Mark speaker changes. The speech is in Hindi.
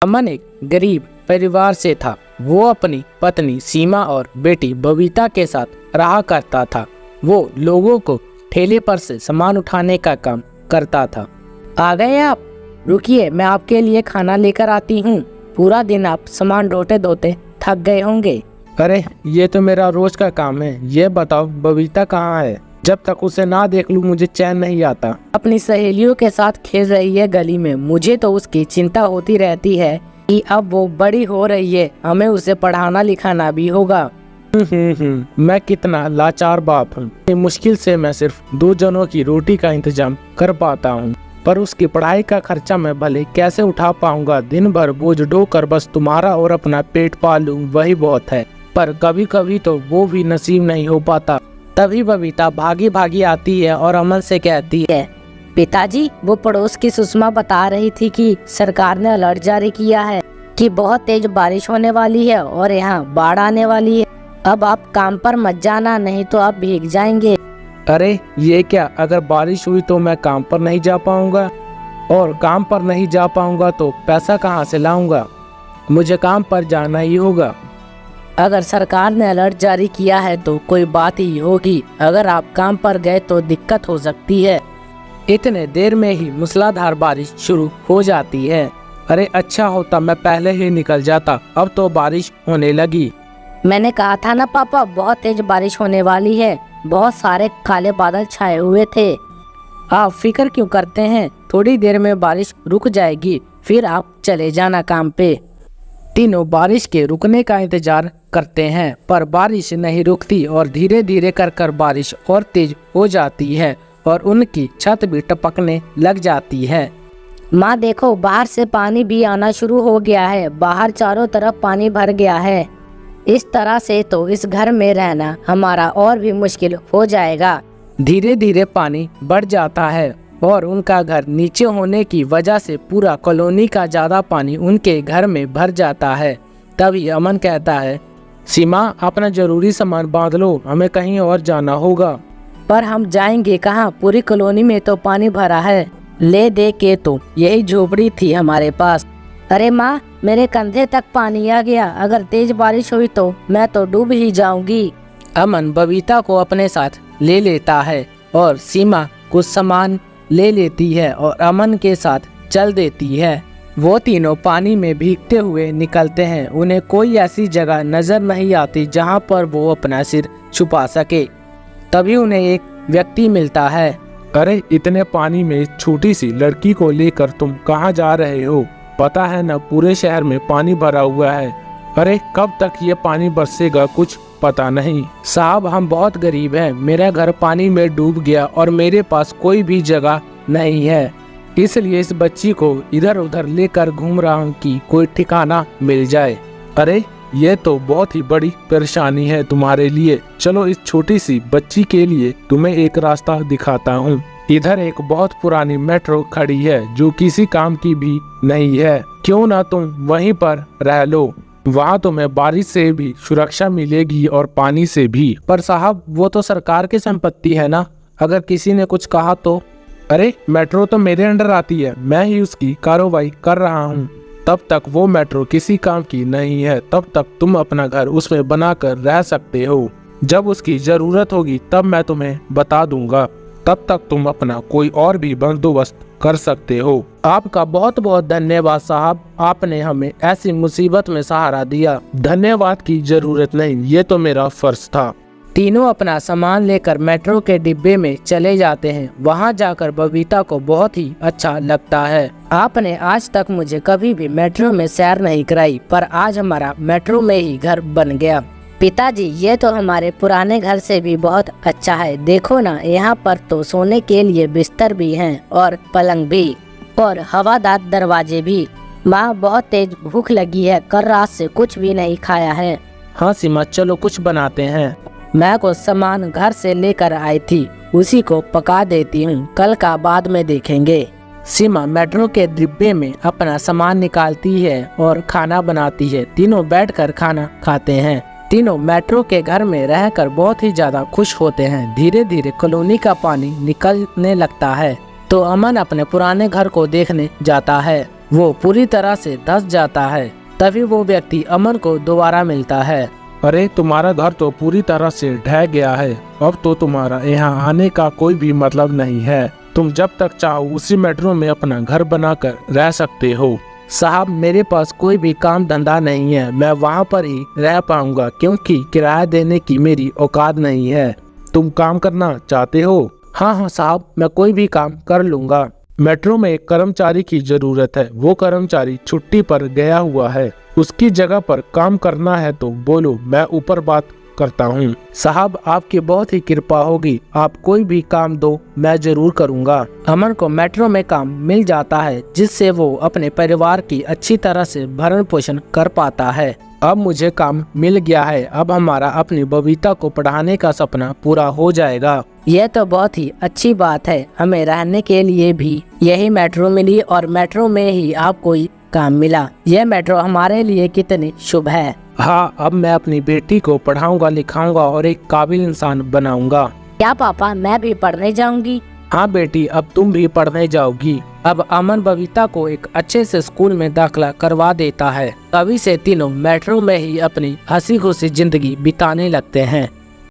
Speaker 1: अमन एक गरीब परिवार से था। वो अपनी पत्नी सीमा और बेटी बबीता के साथ रहा करता था। वो लोगों को ठेले पर से सामान उठाने का काम करता था। आ गए आप? रुकिए, मैं आपके लिए खाना लेकर आती हूँ। पूरा दिन आप सामान ढोते धोते थक गए होंगे।
Speaker 2: अरे ये तो मेरा रोज का काम है। ये बताओ बबीता कहाँ है? जब तक उसे ना देख लूँ मुझे चैन नहीं आता।
Speaker 1: अपनी सहेलियों के साथ खेल रही है गली में। मुझे तो उसकी चिंता होती रहती है कि अब वो बड़ी हो रही है, हमें उसे पढ़ाना लिखाना भी होगा।
Speaker 2: मैं कितना लाचार बाप हूँ। मुश्किल से मैं सिर्फ 2 जनों की रोटी का इंतजाम कर पाता हूँ, पर उसकी पढ़ाई का खर्चा मैं भले कैसे उठा पाऊंगा। दिन भर बोझ ढोकर बस तुम्हारा और अपना पेट पालूं वही बहुत है, पर कभी कभी तो वो भी नसीब नहीं हो पाता।
Speaker 1: तभी बबीता भागी भागी आती है और अमन से कहती है, पिताजी, वो पड़ोस की सुषमा बता रही थी कि सरकार ने अलर्ट जारी किया है कि बहुत तेज बारिश होने वाली है और यहाँ बाढ़ आने वाली है। अब आप काम पर मत जाना, नहीं तो आप भीग जाएंगे।
Speaker 2: अरे ये क्या, अगर बारिश हुई तो मैं काम पर नहीं जा पाऊंगा, और काम पर नहीं जा पाऊंगा तो पैसा कहाँ से लाऊंगा? मुझे काम पर जाना ही होगा।
Speaker 1: अगर सरकार ने अलर्ट जारी किया है तो कोई बात ही होगी। अगर आप काम पर गए तो दिक्कत हो सकती है।
Speaker 2: इतने देर में ही मूसलाधार बारिश शुरू हो जाती है। अरे अच्छा होता मैं पहले ही निकल जाता, अब तो बारिश होने लगी।
Speaker 1: मैंने कहा था ना पापा, बहुत तेज बारिश होने वाली है। बहुत सारे काले बादल छाए हुए थे। आप फिक्र क्यों करते हैं? थोड़ी देर में बारिश रुक जाएगी, फिर आप चले जाना काम पे।
Speaker 2: तीनों बारिश के रुकने का इंतजार करते हैं, पर बारिश नहीं रुकती और धीरे धीरे कर बारिश और तेज हो जाती है और उनकी छत भी टपकने लग जाती है।
Speaker 1: माँ देखो, बाहर से पानी भी आना शुरू हो गया है। बाहर चारों तरफ पानी भर गया है। इस तरह से तो इस घर में रहना हमारा और भी मुश्किल हो जाएगा।
Speaker 2: धीरे धीरे पानी बढ़ जाता है और उनका घर नीचे होने की वजह से पूरा कॉलोनी का ज्यादा पानी उनके घर में भर जाता है। तभी अमन कहता है, सीमा अपना जरूरी सामान बांध लो, हमें कहीं और जाना होगा।
Speaker 1: पर हम जाएंगे कहाँ? पूरी कॉलोनी में तो पानी भरा है। ले दे के तो यही झोपड़ी थी हमारे पास। अरे माँ, मेरे कंधे तक पानी आ गया। अगर तेज बारिश हुई तो मैं तो डूब ही जाऊंगी।
Speaker 2: अमन बबीता को अपने साथ ले लेता है और सीमा कुछ सामान ले लेती है और अमन के साथ चल देती है। वो तीनों पानी में भीगते हुए निकलते हैं। उन्हें कोई ऐसी जगह नजर नहीं आती जहाँ पर वो अपना सिर छुपा सके। तभी उन्हें एक व्यक्ति मिलता है। अरे इतने पानी में छोटी सी लड़की को लेकर तुम कहाँ जा रहे हो? पता है ना पूरे शहर में पानी भरा हुआ है। अरे कब तक ये पानी बरसेगा कुछ पता नहीं। साहब हम बहुत गरीब हैं, मेरा घर पानी में डूब गया और मेरे पास कोई भी जगह नहीं है, इसलिए इस बच्ची को इधर उधर लेकर घूम रहा हूँ कि कोई ठिकाना मिल जाए। अरे ये तो बहुत ही बड़ी परेशानी है तुम्हारे लिए। चलो इस छोटी सी बच्ची के लिए तुम्हें एक रास्ता दिखाता हूँ। इधर एक बहुत पुरानी मेट्रो खड़ी है जो किसी काम की भी नहीं है। क्यों ना तुम वहीं पर रह लो, वहाँ तुम्हें बारिश से भी सुरक्षा मिलेगी और पानी से भी। पर साहब वो तो सरकार की संपत्ति है ना, अगर किसी ने कुछ कहा तो? अरे मेट्रो तो मेरे अंडर आती है, मैं ही उसकी कार्रवाई कर रहा हूँ। तब तक वो मेट्रो किसी काम की नहीं है, तब तक तुम अपना घर उसमें बनाकर रह सकते हो। जब उसकी जरूरत होगी तब मैं तुम्हें बता दूंगा, तब तक तुम अपना कोई और भी बंदोबस्त कर सकते हो। आपका बहुत बहुत धन्यवाद साहब, आपने हमें ऐसी मुसीबत में सहारा दिया। धन्यवाद की जरूरत नहीं, ये तो मेरा फर्ज था।
Speaker 1: तीनों अपना सामान लेकर मेट्रो के डिब्बे में चले जाते हैं। वहां जाकर बबीता को बहुत ही अच्छा लगता है। आपने आज तक मुझे कभी भी मेट्रो में सैर नहीं कराई, पर आज हमारा मेट्रो में ही घर बन गया। पिताजी, ये तो हमारे पुराने घर से भी बहुत अच्छा है। देखो ना, यहाँ पर तो सोने के लिए बिस्तर भी हैं और पलंग भी और हवादार दरवाजे भी। माँ बहुत तेज भूख लगी है, कल रात से कुछ भी नहीं खाया है।
Speaker 2: हाँ सीमा, चलो कुछ बनाते हैं।
Speaker 1: मैं कुछ सामान घर से लेकर आई थी, उसी को पका देती हूँ, कल का बाद में देखेंगे।
Speaker 2: सीमा मेट्रो के डिब्बे में अपना सामान निकालती है और खाना बनाती है। तीनों बैठकर खाना खाते हैं। तीनों मेट्रो के घर में रहकर बहुत ही ज्यादा खुश होते हैं। धीरे धीरे कॉलोनी का पानी निकलने लगता है तो अमन अपने पुराने घर को देखने जाता है। वो पूरी तरह से धंस जाता है। तभी वो व्यक्ति अमन को दोबारा मिलता है।
Speaker 3: अरे तुम्हारा घर तो पूरी तरह से ढह गया है, अब तो तुम्हारा यहाँ आने का कोई भी मतलब नहीं है। तुम जब तक चाहो उसी मेट्रो में अपना घर बनाकर रह सकते हो।
Speaker 2: साहब मेरे पास कोई भी काम धंधा नहीं है, मैं वहाँ पर ही रह पाऊंगा क्योंकि किराया देने की मेरी औकात नहीं है।
Speaker 3: तुम काम करना चाहते हो?
Speaker 2: हाँ साहब, मैं कोई भी काम कर लूँगा।
Speaker 3: मेट्रो में एक कर्मचारी की जरूरत है, वो कर्मचारी छुट्टी पर गया हुआ है, उसकी जगह पर काम करना है तो बोलो, मैं ऊपर बात करता हूँ।
Speaker 2: साहब आपकी बहुत ही कृपा होगी, आप कोई भी काम दो, मैं जरूर करूँगा। अमन को मेट्रो में काम मिल जाता है जिससे वो अपने परिवार की अच्छी तरह से भरण पोषण कर पाता है। अब मुझे काम मिल गया है, अब हमारा अपनी बबीता को पढ़ाने का सपना पूरा हो जाएगा।
Speaker 1: यह तो बहुत ही अच्छी बात है, हमें रहने के लिए भी यही मेट्रो मिली और मेट्रो में ही आपको काम मिला। यह मेट्रो हमारे लिए कितनी शुभ है।
Speaker 2: हाँ, अब मैं अपनी बेटी को पढ़ाऊंगा लिखाऊंगा और एक काबिल इंसान बनाऊंगा।
Speaker 1: क्या पापा, मैं भी पढ़ने जाऊंगी?
Speaker 2: हाँ बेटी, अब तुम भी पढ़ने जाओगी। अब अमन बबीता को एक अच्छे से स्कूल में दाखिला करवा देता है। तभी से तीनों मेट्रो में ही अपनी हंसी खुशी जिंदगी बिताने लगते हैं।